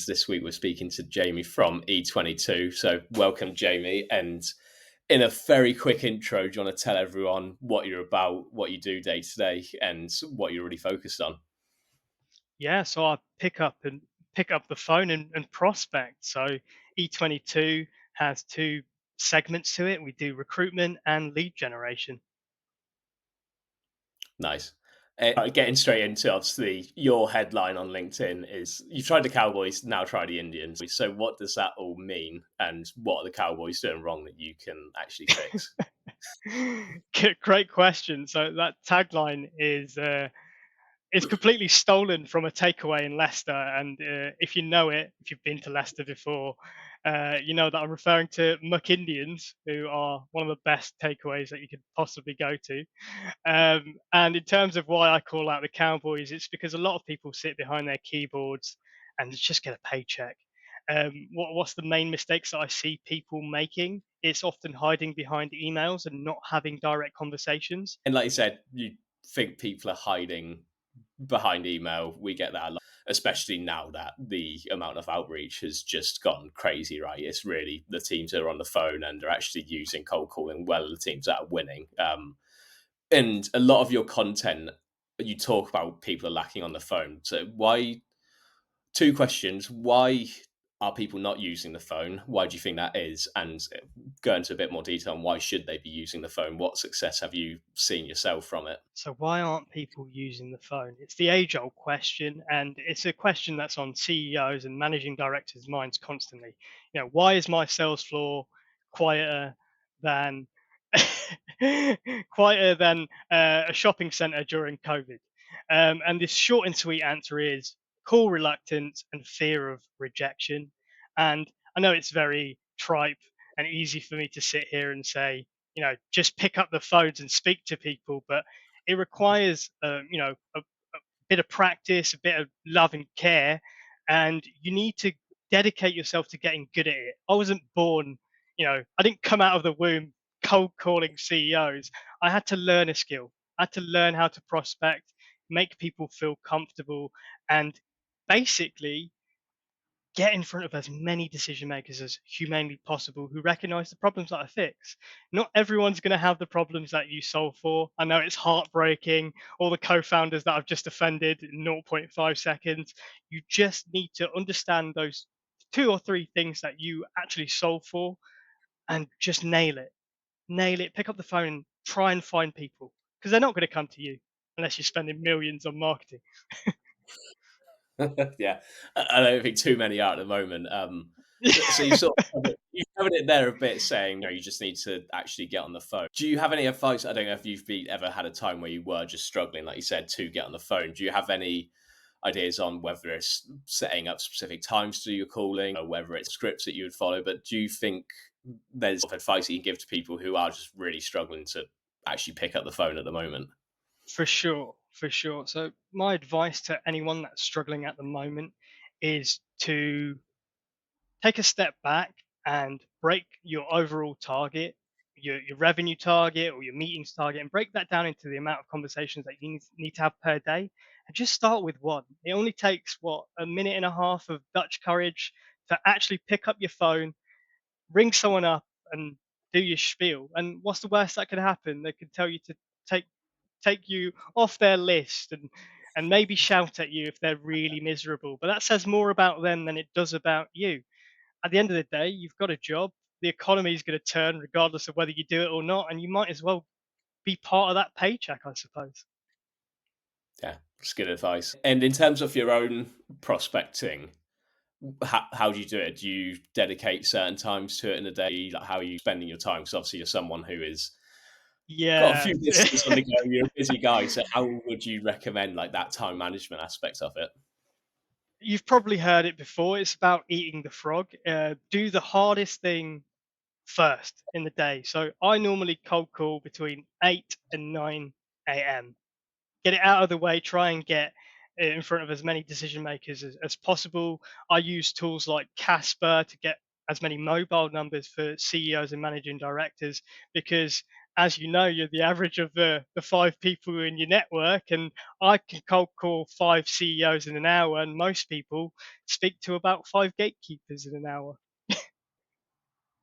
This week we're speaking to Jamie from E22. So welcome, Jamie. And in a very quick intro, do you want to tell everyone what you're about, what you do day to day, and what you're really focused on? Yeah, so I pick up the phone and prospect. So E22 has two segments to it. We do recruitment and lead generation. Nice. Getting straight into, obviously, your headline on LinkedIn is you've tried the Cowboys, now try the Indians. So what does that all mean? And what are the Cowboys doing wrong that you can actually fix? Great question. So that tagline is it's completely stolen from a takeaway in Leicester. And if you know it, if you've been to Leicester before, you know that I'm referring to Muck Indians, who are one of the best takeaways that you could possibly go to. And in terms of why I call out the Cowboys, it's because a lot of people sit behind their keyboards and just get a paycheck. What's the main mistakes that I see people making? It's often hiding behind emails and not having direct conversations. And like you said, you think people are hiding behind email. We get that a lot, especially now that the amount of outreach has just gone crazy, right? It's really the teams that are on the phone and are actually using cold calling well, the teams that are winning. And a lot of your content, you talk about people are lacking on the phone. So why, two questions. Why are people not using the phone? Why do you think that is? And go into a bit more detail on why should they be using the phone? What success have you seen yourself from it? So why aren't people using the phone? It's the age-old question, and it's a question that's on CEOs and managing directors' minds constantly. Why is my sales floor quieter than quieter than a shopping center during COVID? And this short and sweet answer is call reluctance and fear of rejection. And I know it's very tripe and easy for me to sit here and say, just pick up the phones and speak to people, but it requires a bit of practice, a bit of love and care, and you need to dedicate yourself to getting good at it. I wasn't born, I didn't come out of the womb cold calling CEOs. I had to learn a skill. I had to learn how to prospect, make people feel comfortable, and basically get in front of as many decision makers as humanly possible who recognize the problems that I fix. Not everyone's going to have the problems that you solve for. I know it's heartbreaking. All the co founders that I've just offended in zero point 0.5 seconds. You just need to understand those two or three things that you actually solve for and just nail it. Nail it, pick up the phone and try and find people because they're not going to come to you unless you're spending millions on marketing. Yeah, I don't think too many are at the moment. So you covered it there a bit, saying you just need to actually get on the phone. Do you have any advice? I don't know if ever had a time where you were just struggling, like you said, to get on the phone. Do you have any ideas on whether it's setting up specific times to do your calling, or whether it's scripts that you would follow? But do you think there's advice that you can give to people who are just really struggling to actually pick up the phone at the moment? For sure, for sure. So my advice to anyone that's struggling at the moment is to take a step back and break your overall target, your revenue target or your meetings target, and break that down into the amount of conversations that you need to have per day. And just start with one. It only takes what, a minute and a half of Dutch courage to actually pick up your phone, ring someone up, and do your spiel. And what's the worst that could happen? They could tell you to take take you off their list and maybe shout at you if they're really miserable. But that says more about them than it does about you. At the end of the day, you've got a job. The economy is going to turn regardless of whether you do it or not, and you might as well be part of that paycheck, I suppose. Yeah, that's good advice. And in terms of your own prospecting, how do you do it? Do you dedicate certain times to it in a day? Like, how are you spending your time? Because obviously you're someone who is got a Yeah. few businesses on the go. You're a busy guy, so how would you recommend like that time management aspect of it? You've probably heard it before. It's about eating the frog. Do the hardest thing first in the day. So I normally cold call between 8 and 9 a.m. Get it out of the way, try and get it in front of as many decision makers as possible. I use tools like Casper to get as many mobile numbers for CEOs and managing directors because as you know, you're the average of the five people in your network, and I can cold call five CEOs in an hour, and most people speak to about five gatekeepers in an hour.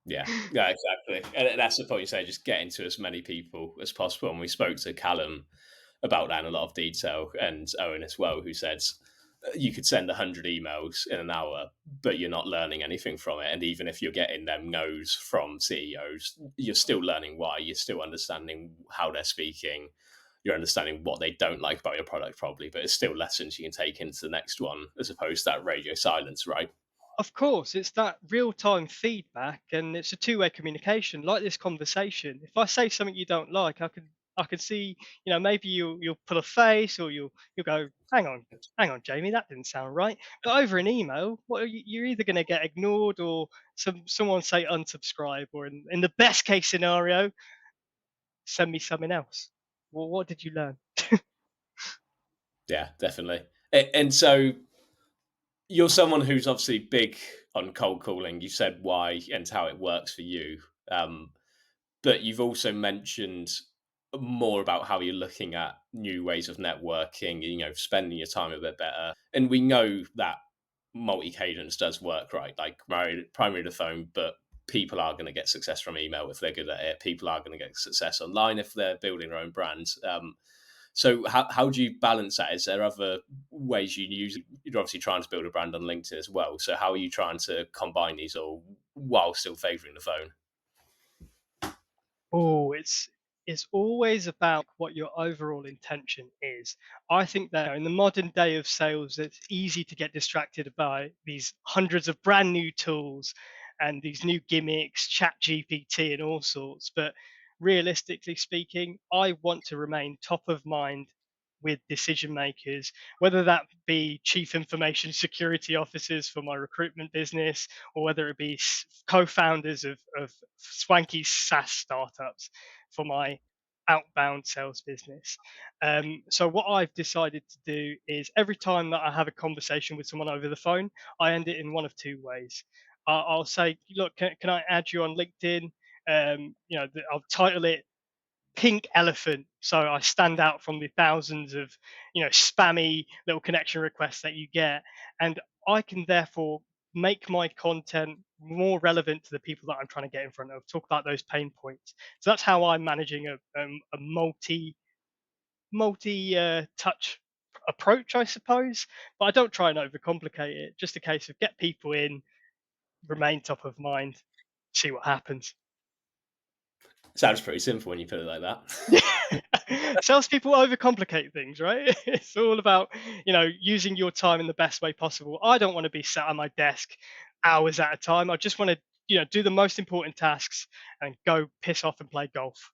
Yeah, yeah, exactly. And that's the point you say, just getting to as many people as possible. And we spoke to Callum about that in a lot of detail, and Owen as well, who said you could send 100 emails in an hour, but you're not learning anything from it. And even if you're getting them no's from CEOs, you're still learning why, you're still understanding how they're speaking, you're understanding what they don't like about your product, probably, but it's still lessons you can take into the next one, as opposed to that radio silence, right? Of course, it's that real time feedback, and it's a two-way communication, like this conversation. If I say something you don't like, I can see, maybe you'll pull a face, or you'll go, hang on, Jamie, that didn't sound right. But over an email, what you're either going to get ignored, or someone say unsubscribe, or in the best case scenario, send me something else. Well, what did you learn? Yeah, definitely. And so you're someone who's obviously big on cold calling. You said why and how it works for you. Um, but you've also mentioned more about how you're looking at new ways of networking, spending your time a bit better. And we know that multi cadence does work, right? Like primary to phone, but people are going to get success from email if they're good at it. People are going to get success online if they're building their own brands. So how do you balance that? Is there other ways you use? You're obviously trying to build a brand on LinkedIn as well. So how are you trying to combine these all while still favouring the phone? Oh, it's always about what your overall intention is. I think that in the modern day of sales, it's easy to get distracted by these hundreds of brand new tools and these new gimmicks, chat GPT and all sorts. But realistically speaking, I want to remain top of mind with decision makers, whether that be chief information security officers for my recruitment business, or whether it be co-founders of swanky SaaS startups for my outbound sales business. So what I've decided to do is every time that I have a conversation with someone over the phone, I end it in one of two ways. I'll say, look, can I add you on LinkedIn? I'll title it pink elephant, so I stand out from the thousands of spammy little connection requests that you get, and I can therefore make my content more relevant to the people that I'm trying to get in front of, talk about those pain points. So that's how I'm managing a multi touch approach, I suppose. But I don't try and overcomplicate it. Just a case of get people in, remain top of mind, see what happens. Sounds pretty simple when you put it like that. Salespeople overcomplicate things, right? It's all about, using your time in the best way possible. I don't want to be sat on my desk hours at a time. I just want to, do the most important tasks and go piss off and play golf.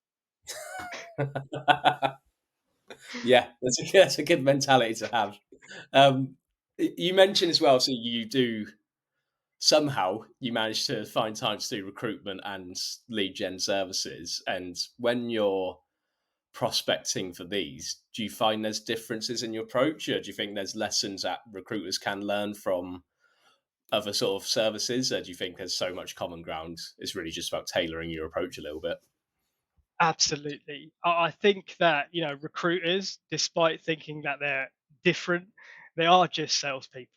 Yeah, that's a good mentality to have. Um, you mentioned as well, so you do somehow you manage to find time to do recruitment and lead gen services. And when you're prospecting for these, do you find there's differences in your approach, or do you think there's lessons that recruiters can learn from other sort of services? Or do you think there's so much common ground? It's really just about tailoring your approach a little bit. Absolutely. I think that, recruiters, despite thinking that they're different, they are just salespeople.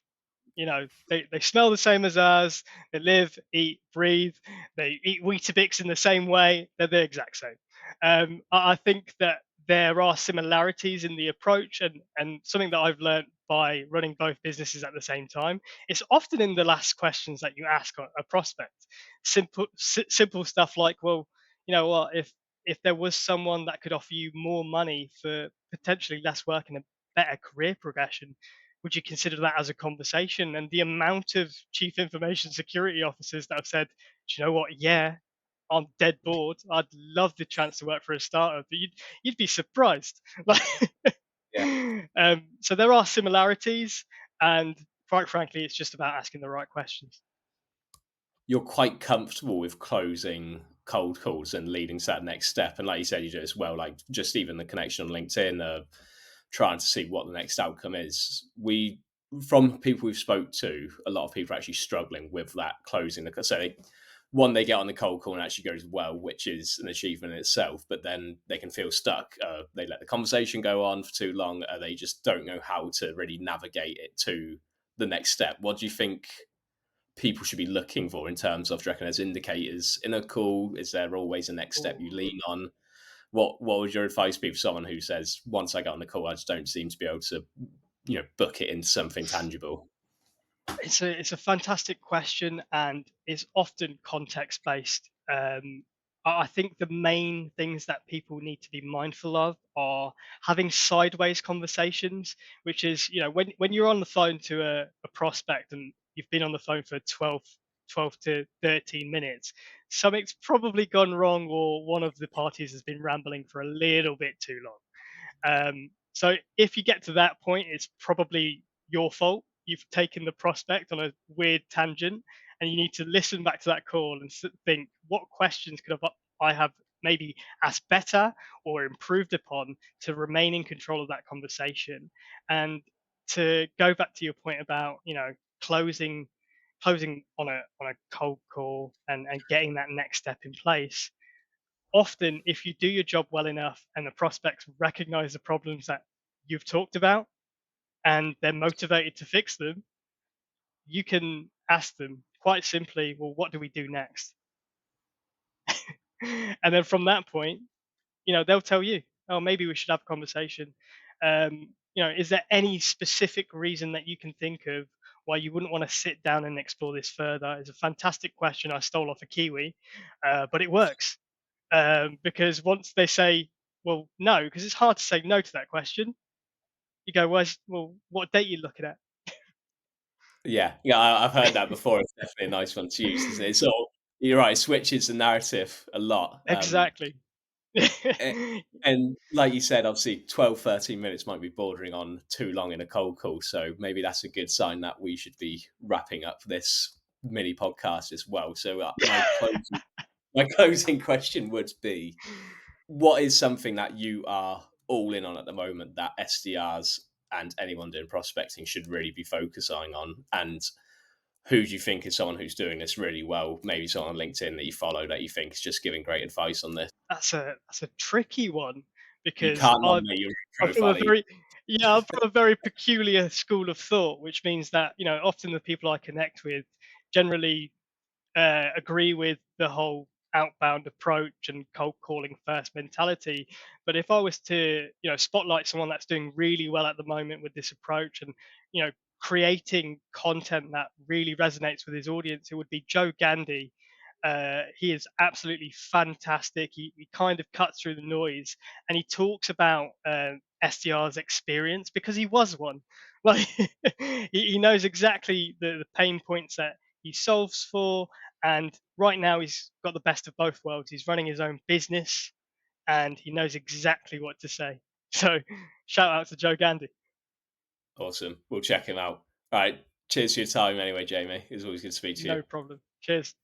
They smell the same as us. They live, eat, breathe. They eat Weetabix in the same way. They're the exact same. I think that there are similarities in the approach, and something that I've learned by running both businesses at the same time. It's often in the last questions that you ask a prospect. Simple stuff like, well, you know what, if there was someone that could offer you more money for potentially less work and a better career progression, would you consider that as a conversation? And the amount of chief information security officers that have said, do you know what? Yeah, I'm dead bored. I'd love the chance to work for a startup, but you'd be surprised. Like, Yeah. so there are similarities, and quite frankly, it's just about asking the right questions. You're quite comfortable with closing cold calls and leading to that next step. And like you said, you do it as well, like just even the connection on LinkedIn, trying to see what the next outcome is. From people we've spoke to, a lot of people are actually struggling with that closing. So one, they get on the cold call and actually goes well, which is an achievement in itself. But then they can feel stuck. They let the conversation go on for too long. They just don't know how to really navigate it to the next step. What do you think people should be looking for in terms of, do you reckon there's indicators in a call? Is there always a next step you Ooh. lean on? What would your advice be for someone who says, once I get on the call, I just don't seem to be able to, book it into something tangible? It's a fantastic question, and it's often context based. I think the main things that people need to be mindful of are having sideways conversations, which is, when you're on the phone to a prospect and you've been on the phone for 12 to 13 minutes, something's probably gone wrong, or one of the parties has been rambling for a little bit too long. So if you get to that point, it's probably your fault. You've taken the prospect on a weird tangent, and you need to listen back to that call and think, what questions could I have maybe asked better or improved upon to remain in control of that conversation. And to go back to your point about, closing closing on a cold call, and getting that next step in place. Often, if you do your job well enough and the prospects recognize the problems that you've talked about and they're motivated to fix them, you can ask them quite simply, well, what do we do next? And then from that point, they'll tell you, oh, maybe we should have a conversation. Is there any specific reason that you can think of why you wouldn't want to sit down and explore this further? It's a fantastic question I stole off a Kiwi, but it works. Because once they say, well, no, because it's hard to say no to that question. You go, well, what date are you looking at? Yeah, yeah, I've heard that before. It's definitely a nice one to use, isn't it? So you're right, it switches the narrative a lot. Exactly. A- and like you said, obviously 12, 13 minutes might be bordering on too long in a cold call. So maybe that's a good sign that we should be wrapping up this mini podcast as well. So my closing question would be, what is something that you are all in on at the moment that SDRs and anyone doing prospecting should really be focusing on? And who do you think is someone who's doing this really well? Maybe someone on LinkedIn that you follow that you think is just giving great advice on this. That's a tricky one, You because can't nominate your I'm from a profile. very yeah, I'm from a very peculiar school of thought, which means that, often the people I connect with generally agree with the whole outbound approach and cold calling first mentality. But if I was to, spotlight someone that's doing really well at the moment with this approach, and, you know, creating content that really resonates with his audience, it would be Joe Gandy. He is absolutely fantastic. He kind of cuts through the noise, and he talks about SDR's experience, because he was one. Like, he knows exactly the pain points that he solves for, and right now he's got the best of both worlds. He's running his own business, and he knows exactly what to say. So shout out to Joe Gandy. Awesome. We'll check him out. All right. Cheers for your time anyway, Jamie. It's always good to speak to you. No problem. Cheers.